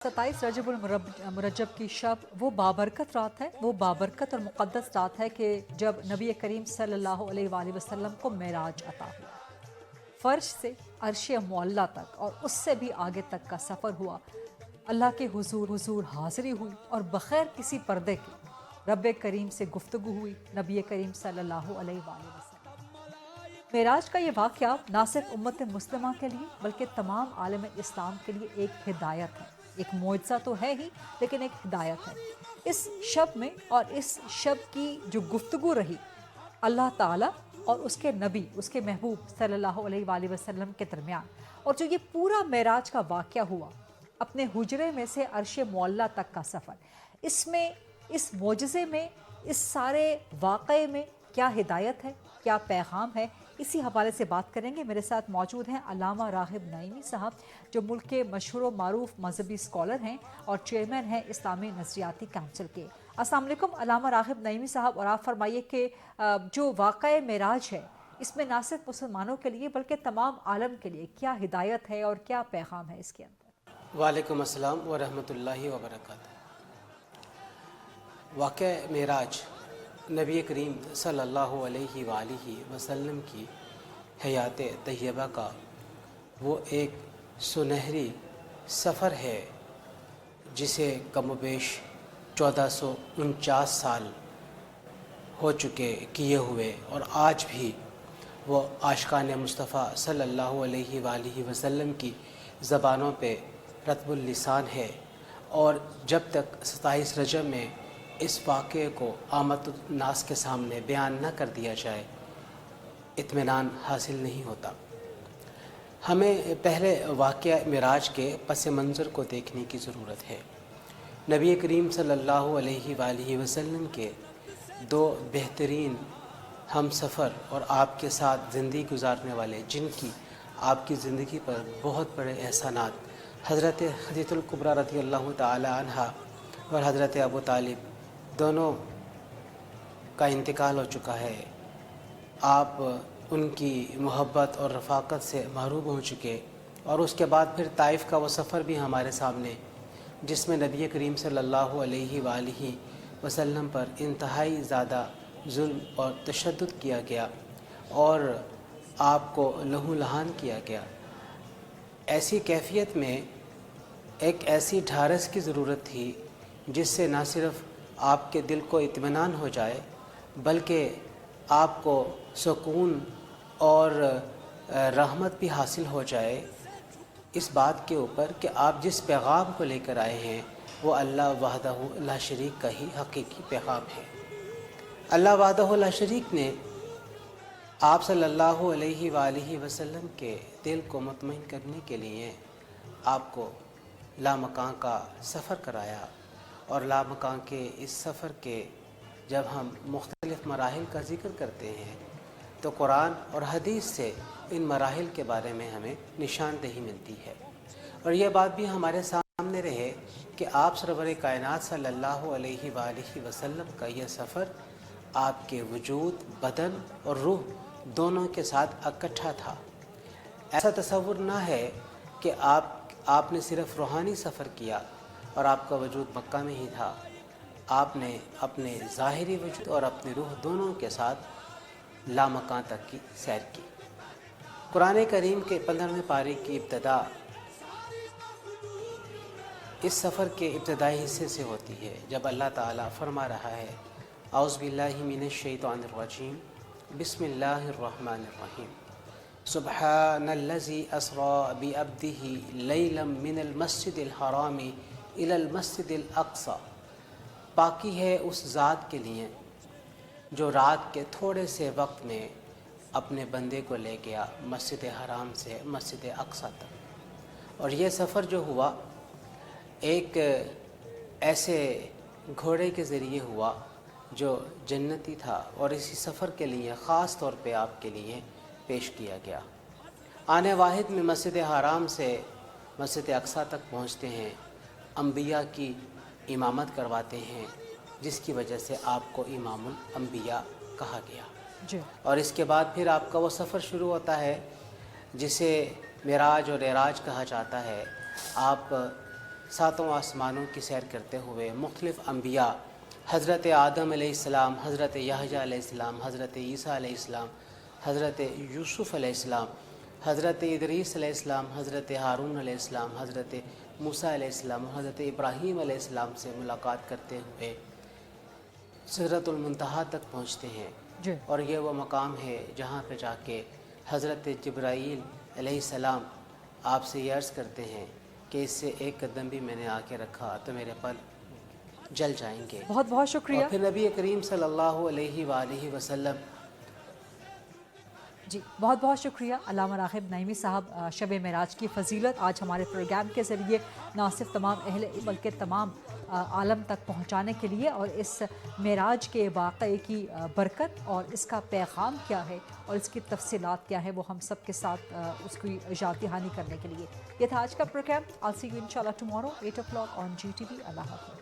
27 रजबुल मुरज्जब की शब वो बाबरकत रात है, वो बाबरकत और मुक़द्दस रात है कि जब नबी करीम सल्लल्लाहु अलैहि वसल्लम को मेराज अता हुआ। फ़र्श से अर्श मुअल्ला तक और उससे भी आगे तक का सफ़र हुआ। अल्लाह के हुजूर हाज़िरी हुई और बग़ैर किसी पर्दे के रब करीम से गुफ्तगू हुई नबी करीम सल्लल्लाहु अलैहि वसल्लम। मेराज का ये वाक़या ना सिर्फ उम्मत मुस्लिमा के लिए बल्कि तमाम आलम इस्लाम के लिए एक हिदायत है। एक मोइज़ा तो है ही, लेकिन एक हिदायत है। इस शब में और इस शब की जो गुफ्तगू रही अल्लाह ताला और उसके नबी, उसके महबूब सल्लल्लाहु अलैहि वसल्लम के दरमियान, और जो ये पूरा मेराज का वाक़या हुआ, अपने हुजरे में से अर्श मुअल्ला तक का सफ़र, इसमें, इस मोजज़े में, इस सारे वाक़े में क्या हिदायत है, क्या पैगाम है, इसी हवाले से बात करेंगे। मेरे साथ मौजूद हैं अल्लामा राग़िब नईमी साहब, जो मुल्क के मशहूर व मारूफ मजहबी स्कॉलर हैं और चेयरमैन हैं इस्लामी नज़रियाती काउंसिल के। अस्सलाम वालेकुम अल्लामा राग़िब नईमी साहब, और आप फरमाइए कि जो वाक़या मेराज है, इसमें ना सिर्फ मुसलमानों के लिए बल्कि तमाम आलम के लिए क्या हिदायत है और क्या पैगाम है इसके अंदर। वालेकुम अस्सलाम व रहमतुल्लाहि व बरकातहू। वाक़या मेराज नबी करीम सल्लल्लाहु अलैहि वसल्लम की हयात तय्यबा का वो एक सुनहरी सफ़र है जिसे कमोबेश 1449 साल हो चुके किए हुए, और आज भी वो आशिकान मुस्तफ़ा सल्लल्लाहु अलैहि वसल्लम की ज़बानों पे रत्बुल लिसान है। और जब तक 27 रजब में इस वाक़े को आमतुन नास के सामने बयान न कर दिया जाए, इत्मीनान हासिल नहीं होता। हमें पहले वाक़या मेराज के पस मंज़र को देखने की ज़रूरत है। नबी करीम सल्लल्लाहु अलैहि वसल्लम के दो बेहतरीन हम सफ़र और आपके साथ ज़िंदगी गुजारने वाले, जिनकी आपकी ज़िंदगी पर बहुत बड़े एहसानात, हज़रत खदीजतुल कुबरा रज़ियल्लाहु ताला अन्हा और हज़रत अबू तालिब दोनों का इंतकाल हो चुका है। आप उनकी मोहब्बत और रफ़ाकत से महरूम हो चुके, और उसके बाद फिर ताइफ़ का वो सफ़र भी हमारे सामने, जिसमें नबी करीम सल्लल्लाहु अलैहि वसल्लम पर इंतहाई ज़्यादा जुल्म और तशद्दुद किया गया और आपको लहू लहान किया गया। ऐसी कैफियत में एक ऐसी ढारस की ज़रूरत थी जिससे ना सिर्फ़ आपके दिल को इत्मीनान हो जाए, बल्कि आपको सुकून और रहमत भी हासिल हो जाए इस बात के ऊपर कि आप जिस पैगाम को लेकर आए हैं वो अल्लाह वहदहू ला शरीक का ही हकीकी पैगाम है। अल्लाह वहदहू ला शरीक ने आप सल्लल्लाहु अलैहि वसल्लम के दिल को मुतमईन करने के लिए आपको लामकां का सफ़र कराया, और लामकां के इस सफ़र के जब हम मुख्तलिफ़ मराहिल का ज़िक्र करते हैं तो कुरान और हदीस से इन मराहिल के बारे में हमें निशानदेही मिलती है। और यह बात भी हमारे सामने रहे कि आप सरवर कायनात सल्लल्लाहु अलैहि वसल्लम का यह सफ़र आपके वजूद, बदन और रूह दोनों के साथ इकट्ठा था। ऐसा तसव्वुर ना है कि आपने सिर्फ़ रूहानी सफ़र किया और आपका वजूद मक्का में ही था। आपने अपने ज़ाहिरी वजूद और अपनी रूह दोनों के साथ लामकां तक की सैर की। कुरान करीम के 15वें पारे की इब्तदा इस सफ़र के इब्तदाई हिस्से से होती है, जब अल्लाह ताला फरमा रहा है, औज़ु बिल्लाहि मिनश शैतानिर रजीम, बिस्मिल्लाहिर रहमानिर रहीम, सुब्हानल्लज़ी अस्रा बिअब्दिही लैलम मिनल मस्जिदिल हरामी इलल मस्जिदिल अक़सा। पाकी है उस ज़ात के लिए जो रात के थोड़े से वक्त में अपने बंदे को ले गया मस्जिद हराम से मस्जिद अक़सा तक। और ये सफ़र जो हुआ एक ऐसे घोड़े के ज़रिए हुआ जो जन्नती था, और इसी सफ़र के लिए ख़ास तौर पे आपके लिए पेश किया गया। आने वाहिद में मस्जिद हराम से मस्जिद अक़सा तक पहुँचते हैं, अम्बिया की इमामत करवाते हैं, जिसकी वजह से आपको इमामुल अम्बिया कहा गया जी। और इसके बाद फिर आपका वो सफ़र शुरू होता है जिसे मेराज और एराज कहा जाता है। आप ساتوں آسمانوں کی سیر کرتے ہوئے مختلف انبیاء حضرت آدم علیہ السلام، حضرت یحییٰ علیہ السلام، حضرت عیسیٰ علیہ السلام، حضرت یوسف علیہ السلام، حضرت ادریس علیہ السلام، حضرت ہارون علیہ السلام، حضرت موسیٰ علیہ السلام اور حضرت ابراہیم علیہ السلام سے ملاقات کرتے ہوئے سدرۃ المنتہا تک پہنچتے ہیں، جی اور یہ وہ مقام ہے جہاں پہ جا کے حضرت جبرائیل علیہ السلام آپ سے یہ عرض کرتے ہیں کہ اس سے ایک قدم بھی میں نے آ کے رکھا تو میرے پر جل جائیں گے۔ بہت بہت شکریہ۔ اور پھر نبی کریم صلی اللہ علیہ وآلہ وسلم جی بہت بہت شکریہ علامہ راغب نعیمی صاحب، شب معراج کی فضیلت آج ہمارے پروگرام کے ذریعے نہ صرف تمام اہل علم بلکہ تمام عالم تک پہنچانے کے لیے، اور اس معراج کے واقعے کی برکت اور اس کا پیغام کیا ہے اور اس کی تفصیلات کیا ہے وہ ہم سب کے ساتھ اس کی یاد دہانی کرنے کے لیے۔ یہ تھا آج کا program. I'll see you inshallah tomorrow 8 o'clock on GTV۔ اللہ حافظ۔